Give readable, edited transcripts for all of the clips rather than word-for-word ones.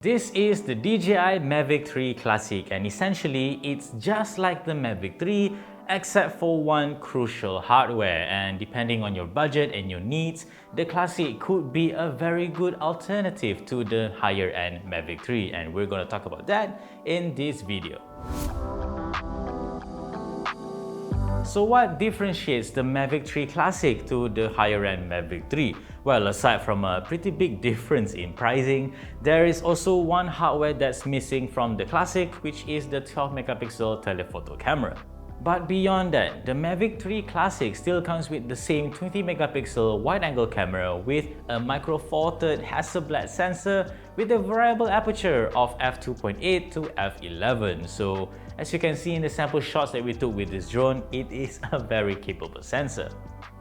This is the DJI Mavic 3 Classic, and essentially it's just like the Mavic 3 except for one crucial hardware, and depending on your budget and your needs, the Classic could be a very good alternative to the higher end Mavic 3, and we're going to talk about that in this video. So what differentiates the Mavic 3 Classic to the higher-end Mavic 3? Well, aside from a pretty big difference in pricing, there is also one hardware that's missing from the Classic, which is the 12-megapixel telephoto camera. But beyond that, the Mavic 3 Classic still comes with the same 20-megapixel wide-angle camera with a micro four thirds Hasselblad sensor with a variable aperture of f2.8 to f11. So as you can see in the sample shots that we took with this drone, it is a very capable sensor.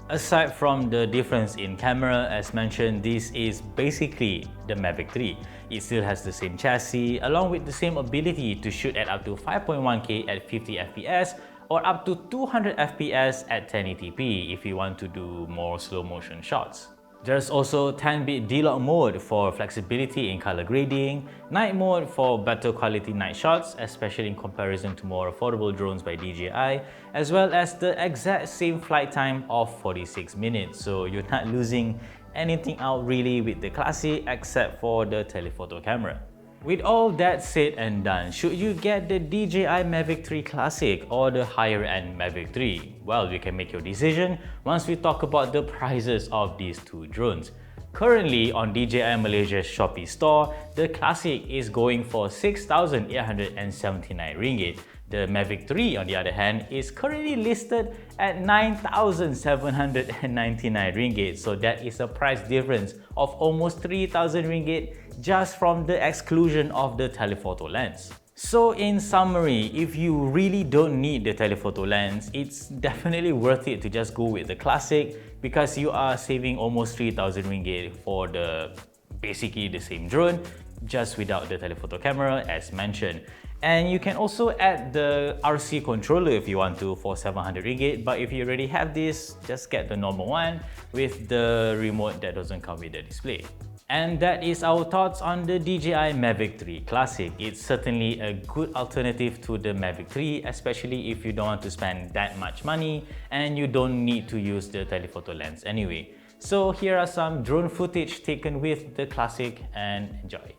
Aside from the difference in camera, as mentioned, this is basically the Mavic 3. It still has the same chassis, along with the same ability to shoot at up to 5.1K at 50 FPS or up to 200 FPS at 1080p if you want to do more slow motion shots. There's also 10-bit D-Lock mode for flexibility in color grading, night mode for better quality night shots, especially in comparison to more affordable drones by DJI, as well as the exact same flight time of 46 minutes, so you're not losing anything out really with the Classic except for the telephoto camera. With all that said and done, should you get the DJI Mavic 3 Classic or the higher-end Mavic 3? Well, you can make your decision once we talk about the prices of these two drones. Currently, on DJI Malaysia's Shopee store, the Classic is going for 6,879 ringgit. The Mavic 3, on the other hand, is currently listed at 9,799 ringgit. So that is a price difference of almost 3,000 ringgit just from the exclusion of the telephoto lens. So in summary, if you really don't need the telephoto lens, it's definitely worth it to just go with the Classic because you are saving almost 3,000 ringgit for basically the same drone, just without the telephoto camera as mentioned. And you can also add the RC controller if you want to for 700 ringgit, but if you already have this, just get the normal one with the remote that doesn't come with the display. And that is our thoughts on the DJI Mavic 3 Classic. It's certainly a good alternative to the Mavic 3, especially if you don't want to spend that much money and you don't need to use the telephoto lens anyway. So here are some drone footage taken with the Classic, and enjoy.